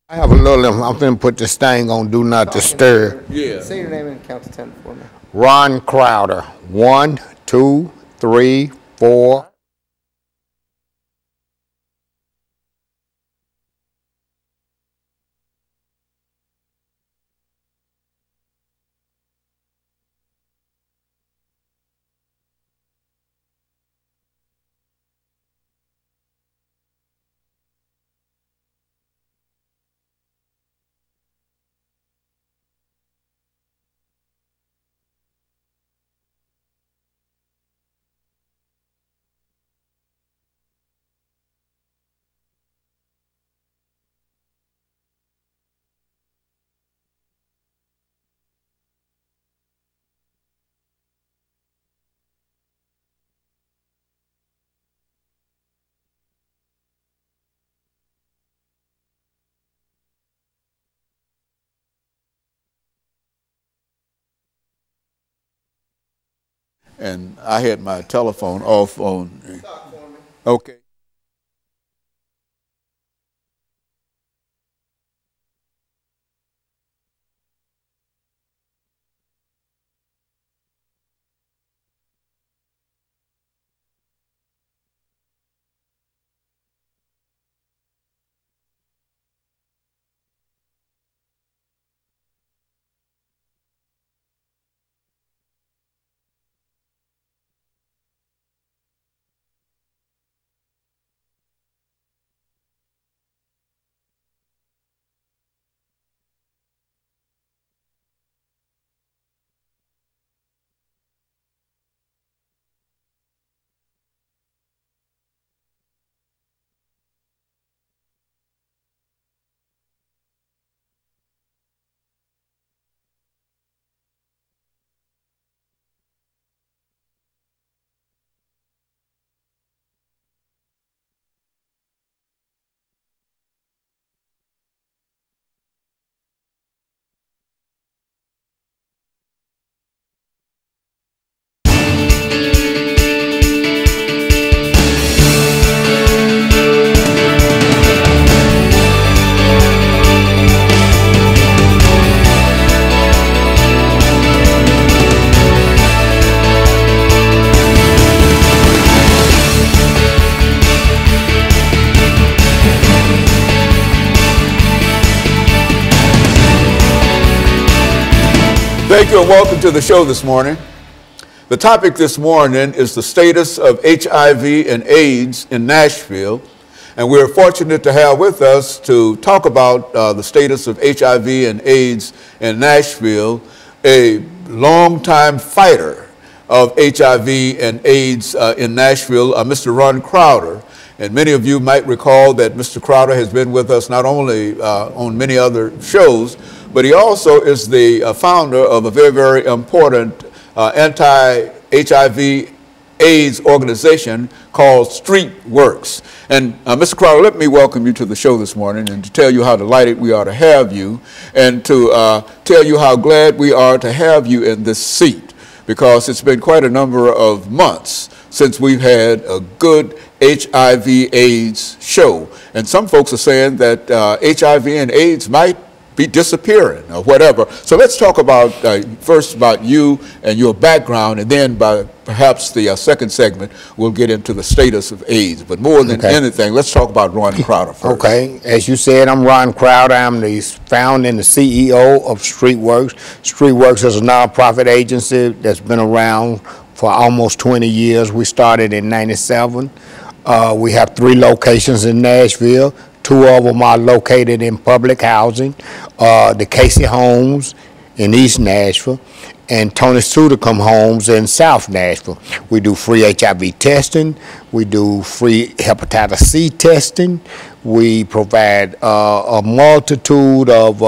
I have a little, I'm finna put this thing on Do Not Disturb. Yeah. Say your name and count to 10 for me. Ron Crowder. 1, 2, 3, 4. And I had my telephone off on. Okay. Thank you and welcome to the show this morning. The topic this morning is the status of HIV and AIDS in Nashville. And we're fortunate to have with us to talk about the status of HIV and AIDS in Nashville, a longtime fighter of HIV and AIDS in Nashville, Mr. Ron Crowder. And many of you might recall that Mr. Crowder has been with us not only on many other shows, but he also is the founder of a very, very important anti-HIV AIDS organization called StreetWorks. And Mr. Crowder, let me welcome you to the show this morning and to tell you how delighted we are to have you and to tell you how glad we are to have you in this seat, because it's been quite a number of months since we've had a good HIV AIDS show. And some folks are saying that HIV and AIDS might be disappearing or whatever. So let's talk about first about you and your background, and then by perhaps the second segment we'll get into the status of AIDS. But more than anything, let's talk about Ron Crowder first. Okay, as you said, I'm Ron Crowder. I'm the founder and the CEO of StreetWorks. StreetWorks is a nonprofit agency that's been around for almost 20 years. We started in '97. We have 3 locations in Nashville. 2 of them are located in public housing, the Casey Homes in East Nashville and Tony Sudicum Homes in South Nashville. We do free HIV testing. We do free hepatitis C testing. We provide a multitude of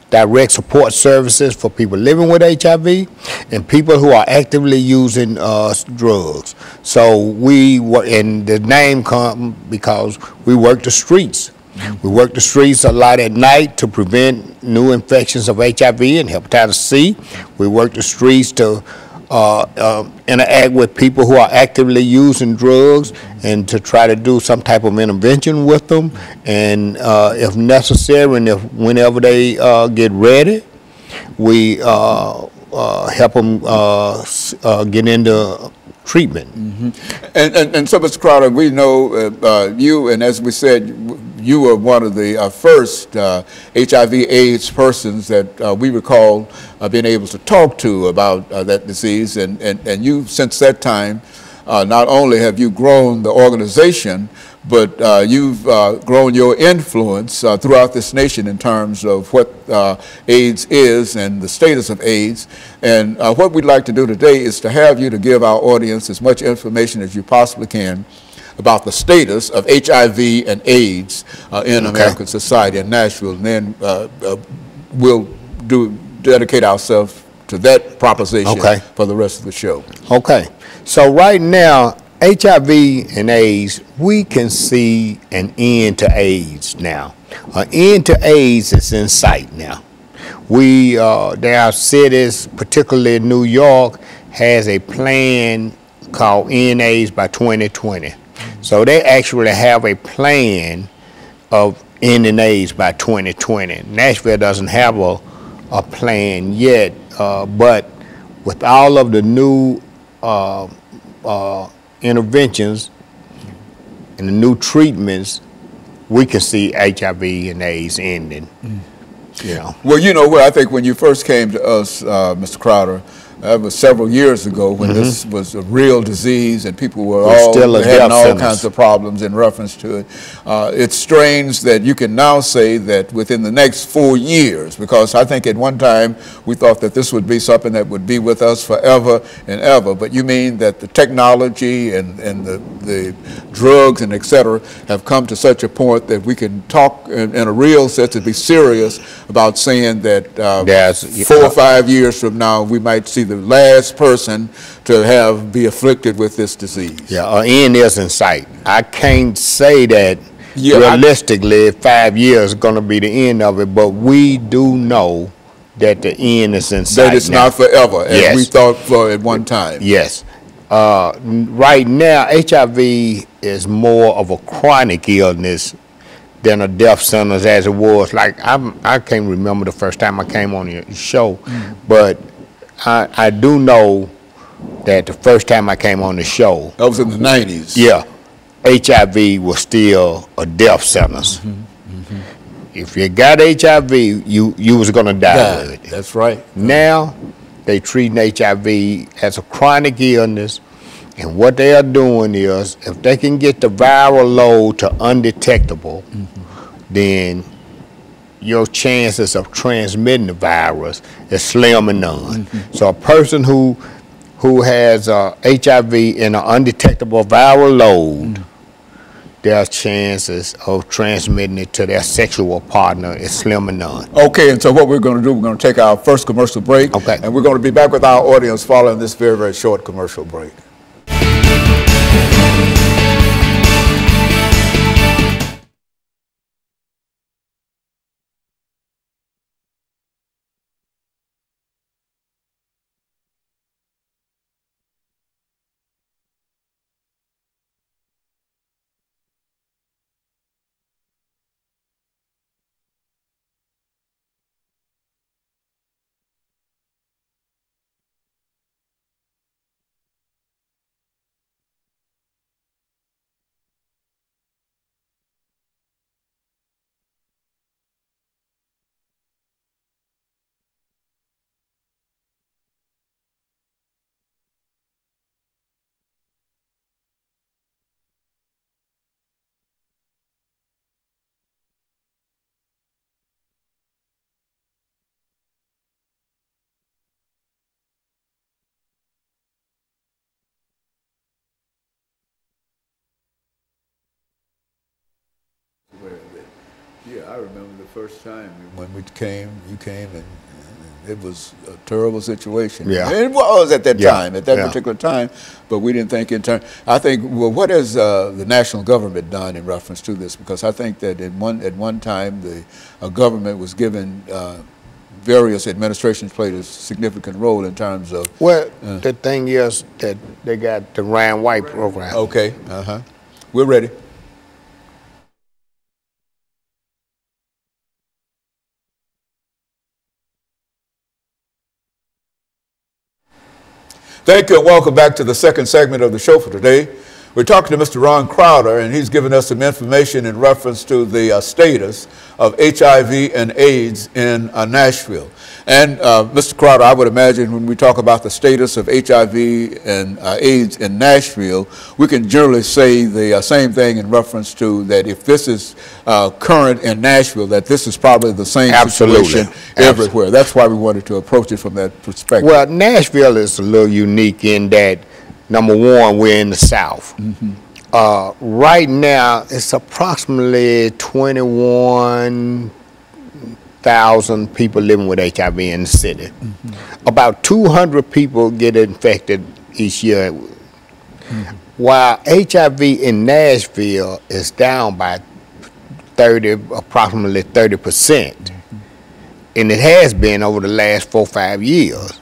direct support services for people living with HIV and people who are actively using drugs. So we work, and the name comes because we work the streets. We work the streets a lot at night to prevent new infections of HIV and hepatitis C. We work the streets to interact with people who are actively using drugs and to try to do some type of intervention with them, and if necessary and if whenever they get ready, we help them get into treatment. And so, Mr. Crowder, we know you, and as we said, you were one of the first HIV/AIDS persons that we recall being able to talk to about that disease, and you, since that time, not only have you grown the organization, but you've grown your influence throughout this nation in terms of what AIDS is and the status of AIDS. And what we'd like to do today is to have you to give our audience as much information as you possibly can about the status of HIV and AIDS in American society in Nashville. And then we'll dedicate ourselves to that proposition for the rest of the show. Okay. So right now, HIV and AIDS, we can see an end to AIDS now. An end to AIDS is in sight now. There are cities, particularly New York, has a plan called End AIDS by 2020. So they actually have a plan of ending AIDS by 2020. Nashville doesn't have a plan yet, but with all of the new interventions and the new treatments, we can see HIV and AIDS ending. You know. Well, you know what, I think when you first came to us, Mr. Crowder, that was several years ago when this was a real disease and people were having all kinds of problems in reference to it. It's strange that you can now say that within the next 4 years, because I think at one time we thought that this would be something that would be with us forever and ever, but you mean that the technology and the drugs and et cetera have come to such a point that we can talk in a real sense and be serious about saying that 4 or 5 years from now we might see the last person to be afflicted with this disease. Yeah, an end is in sight. I can't say that realistically 5 years is going to be the end of it, but we do know that the end is in sight. That it's not forever, as we thought for at one time. Yes. Right now, HIV is more of a chronic illness than a death sentence as it was. Like, I can't remember the first time I came on your show, but I do know that the first time I came on the show, that was in the 90s. Yeah, HIV was still a death sentence. If you got HIV, you was gonna die with it. That's right. Now they treating HIV as a chronic illness, and what they are doing is, if they can get the viral load to undetectable, then your chances of transmitting the virus is slim and none. So a person who has HIV in an undetectable viral load, their chances of transmitting it to their sexual partner is slim and none. Okay, and so what we're going to do, we're going to take our first commercial break, and we're going to be back with our audience following this very, very short commercial break. Yeah, I remember the first time when we came, you came, and it was a terrible situation. Yeah. And it was at that time, at that particular time, but we didn't think in terms. I think, well, what has the national government done in reference to this? Because I think that at one time the government was given various administrations played a significant role in terms of. Well, the thing is that they got the Ryan White program. Okay, we're ready. Thank you and welcome back to the second segment of the show for today. We're talking to Mr. Ron Crowder, and he's given us some information in reference to the status of HIV and AIDS in Nashville. And Mr. Crowder, I would imagine when we talk about the status of HIV and AIDS in Nashville, we can generally say the same thing in reference to that if this is current in Nashville, that this is probably the same situation everywhere. That's why we wanted to approach it from that perspective. Well, Nashville is a little unique in that, number one, we're in the South. Right now, it's approximately 21,000 people living with HIV in the city. About 200 people get infected each year. While HIV in Nashville is down by approximately 30%, and it has been over the last 4 or 5 years.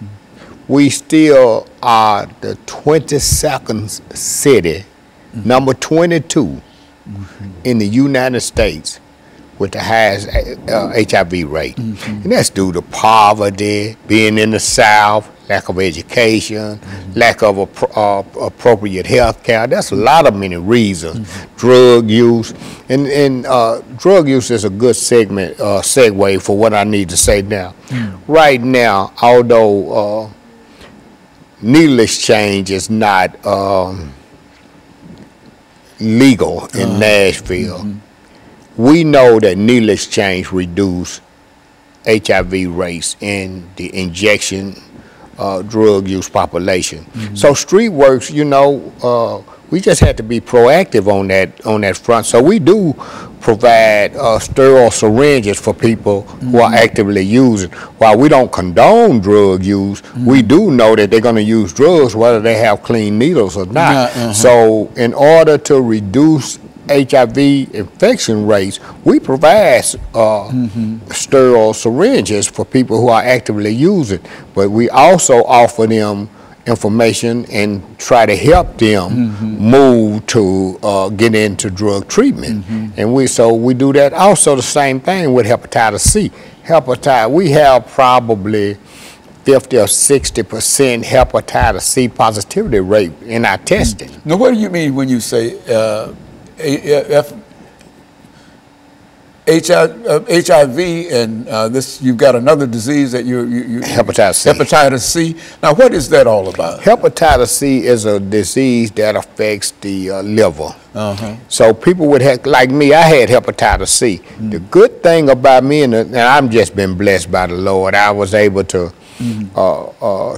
We still are the 22nd city, number 22 in the United States with the highest HIV rate. And that's due to poverty, being in the South, lack of education, lack of appropriate health care. That's a lot of many reasons. Drug use. And drug use is a good segue for what I need to say now. Right now, although needle exchange is not legal in Nashville, we know that needle exchange reduce HIV rates in the injection drug use population. So StreetWorks, you know, we just had to be proactive on that front. So we do provide sterile syringes for people who are actively using. While we don't condone drug use, we do know that they're going to use drugs whether they have clean needles or not. So in order to reduce HIV infection rates, we provide sterile syringes for people who are actively using, but we also offer them information and try to help them move to get into drug treatment. And we do that. Also the same thing with hepatitis C. We have probably 50 or 60% hepatitis C positivity rate in our testing. Now, what do you mean when you say HIV and this, you've got another disease that hepatitis C. Hepatitis C. Now, what is that all about? Hepatitis C is a disease that affects the liver. So people would have, like me, I had hepatitis C. The good thing about me, and I've just been blessed by the Lord, I was able to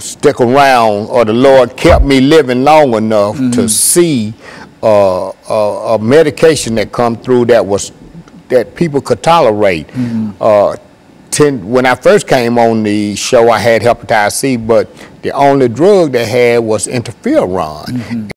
stick around, or the Lord kept me living long enough to see a medication that come through that people could tolerate. When I first came on the show, I had hepatitis C, but the only drug they had was interferon.